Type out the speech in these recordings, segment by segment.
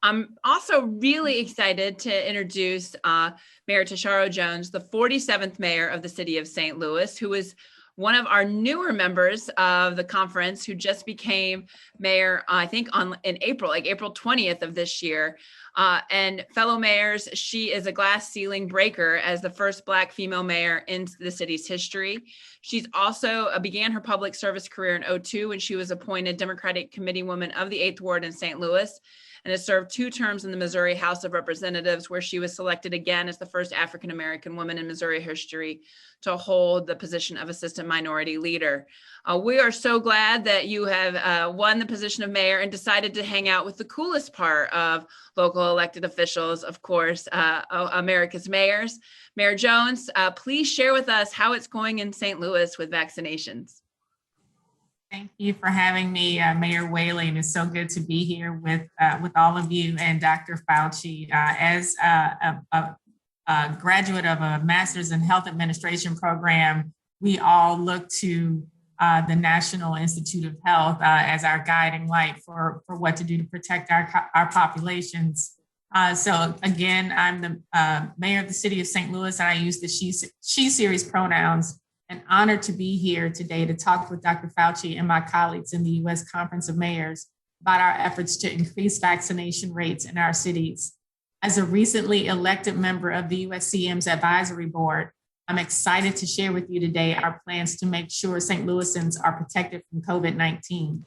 I'm also really excited to introduce Mayor Tasharo Jones, the 47th mayor of the city of St. Louis, who is one of our newer members of the conference who just became mayor, I think in April, like April 20th of this year. And fellow mayors, she is a glass ceiling breaker as the first Black female mayor in the city's history. She's also began her public service career in 2002 when she was appointed Democratic Committee Woman of the 8th Ward in St. Louis, and has served 2 terms in the Missouri House of Representatives, where she was selected again as the first African-American woman in Missouri history to hold the position of Assistant Minority Leader. We are so glad that you have won the position of mayor and decided to hang out with the coolest part of local elected officials, of course, America's mayors. Mayor Jones, please share with us how it's going in St. Louis with vaccinations. Thank you for having me, Mayor Whaley. It's so good to be here with all of you and Dr. Fauci. As a graduate of a master's in health administration program, we all look to the National Institute of Health as our guiding light for what to do to protect our populations. So again, I'm the mayor of the city of St. Louis, and I use the she series pronouns. And honored to be here today to talk with Dr. Fauci and my colleagues in the U.S. Conference of Mayors about our efforts to increase vaccination rates in our cities. As a recently elected member of the USCM's advisory board, I'm excited to share with you today our plans to make sure St. Louisans are protected from COVID-19.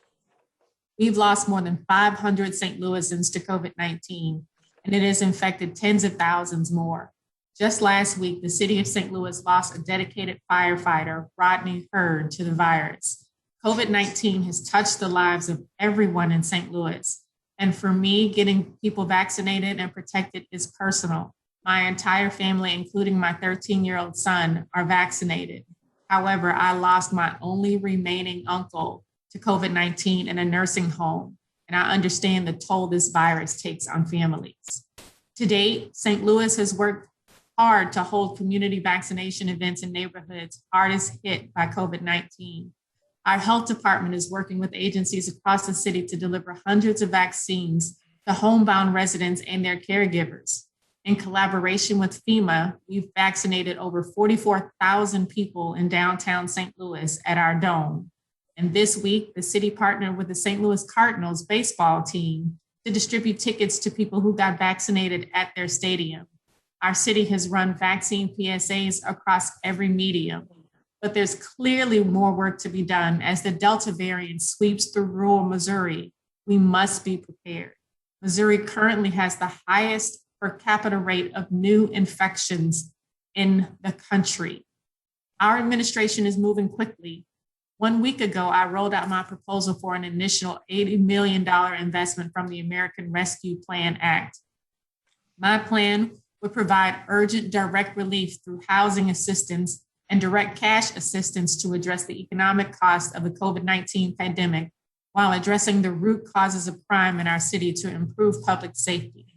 We've lost more than 500 St. Louisans to COVID-19, and it has infected tens of thousands more. Just last week, the city of St. Louis lost a dedicated firefighter, Rodney Hurd, to the virus. COVID-19 has touched the lives of everyone in St. Louis. And for me, getting people vaccinated and protected is personal. My entire family, including my 13-year-old son, are vaccinated. However, I lost my only remaining uncle to COVID-19 in a nursing home, and I understand the toll this virus takes on families. To date, St. Louis has worked hard to hold community vaccination events in neighborhoods hardest hit by COVID-19. Our health department is working with agencies across the city to deliver hundreds of vaccines to homebound residents and their caregivers. In collaboration with FEMA, we've vaccinated over 44,000 people in downtown St. Louis at our dome. And this week, the city partnered with the St. Louis Cardinals baseball team to distribute tickets to people who got vaccinated at their stadium. Our city has run vaccine PSAs across every medium, but there's clearly more work to be done as the Delta variant sweeps through rural Missouri. We must be prepared. Missouri currently has the highest per capita rate of new infections in the country. Our administration is moving quickly. 1 week ago, I rolled out my proposal for an initial $80 million investment from the American Rescue Plan Act. My plan would provide urgent direct relief through housing assistance and direct cash assistance to address the economic cost of the COVID-19 pandemic while addressing the root causes of crime in our city to improve public safety.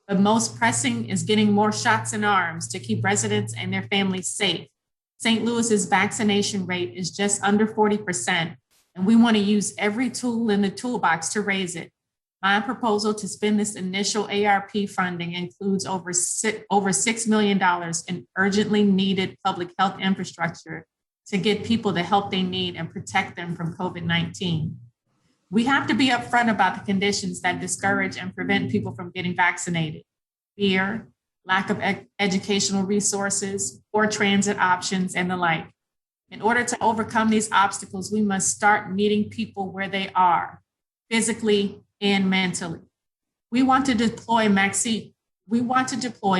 But most pressing is getting more shots in arms to keep residents and their families safe. St. Louis's vaccination rate is just under 40%, and we want to use every tool in the toolbox to raise it. My proposal to spend this initial ARP funding includes over $6 million in urgently needed public health infrastructure to get people the help they need and protect them from COVID-19. We have to be upfront about the conditions that discourage and prevent people from getting vaccinated: fear, lack of educational resources, poor transit options, and the like. In order to overcome these obstacles, we must start meeting people where they are, physically and mentally. We want to deploy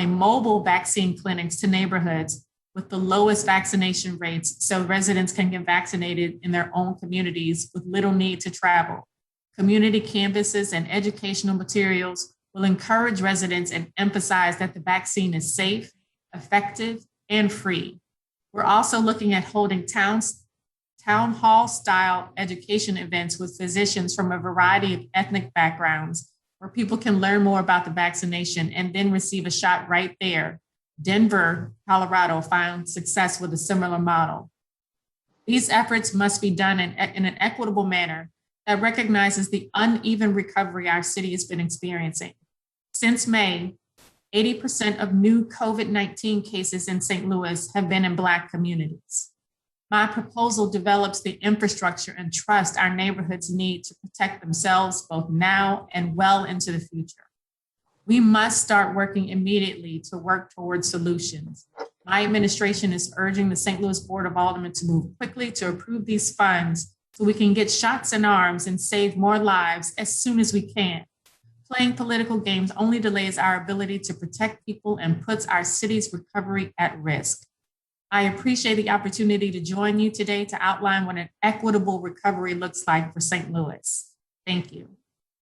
mobile vaccine clinics to neighborhoods with the lowest vaccination rates so residents can get vaccinated in their own communities with little need to travel. Community canvases and educational materials will encourage residents and emphasize that the vaccine is safe, effective, and free. We're also looking at holding town hall style education events with physicians from a variety of ethnic backgrounds where people can learn more about the vaccination and then receive a shot right there. Denver, Colorado found success with a similar model. These efforts must be done in an equitable manner that recognizes the uneven recovery our city has been experiencing. Since May, 80% of new COVID-19 cases in St. Louis have been in Black communities. My proposal develops the infrastructure and trust our neighborhoods need to protect themselves both now and well into the future. We must start working immediately to work towards solutions. My administration is urging the St. Louis Board of Aldermen to move quickly to approve these funds so we can get shots in arms and save more lives as soon as we can. Playing political games only delays our ability to protect people and puts our city's recovery at risk. I appreciate the opportunity to join you today to outline what an equitable recovery looks like for St. Louis. Thank you.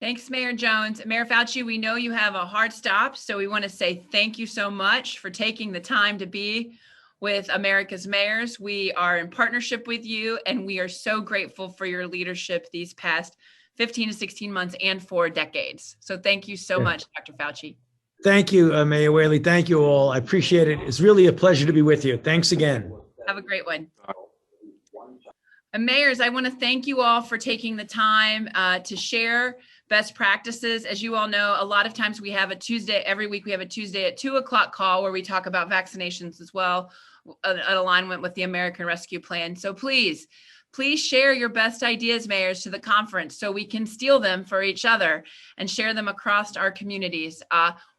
Thanks, Mayor Jones. Mayor Fauci, we know you have a hard stop, so we want to say thank you so much for taking the time to be with America's mayors. We are in partnership with you, and we are so grateful for your leadership these past 15 to 16 months and 4 decades. So thank you so much, Dr. Fauci. Thank you, Mayor Whaley. Thank you all. I appreciate it. It's really a pleasure to be with you. Thanks again. Have a great one. And mayors, I want to thank you all for taking the time to share best practices. As you all know, a lot of times we have a Tuesday, every week we have a Tuesday at 2 o'clock call where we talk about vaccinations as well, an alignment with the American Rescue Plan. So please share your best ideas, mayors, to the conference so we can steal them for each other and share them across our communities.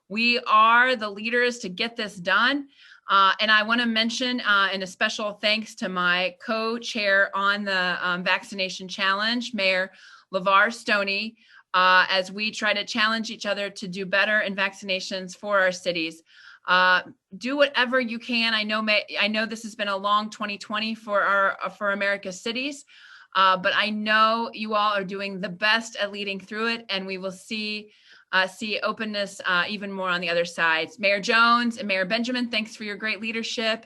We are the leaders to get this done. And I want to mention, and a special thanks to my co-chair on the vaccination challenge, Mayor LeVar Stoney, as we try to challenge each other to do better in vaccinations for our cities. Do whatever you can. I know this has been a long 2020 for America's cities, but I know you all are doing the best at leading through it, and we will see openness even more on the other side. Mayor Jones and Mayor Benjamin, thanks for your great leadership.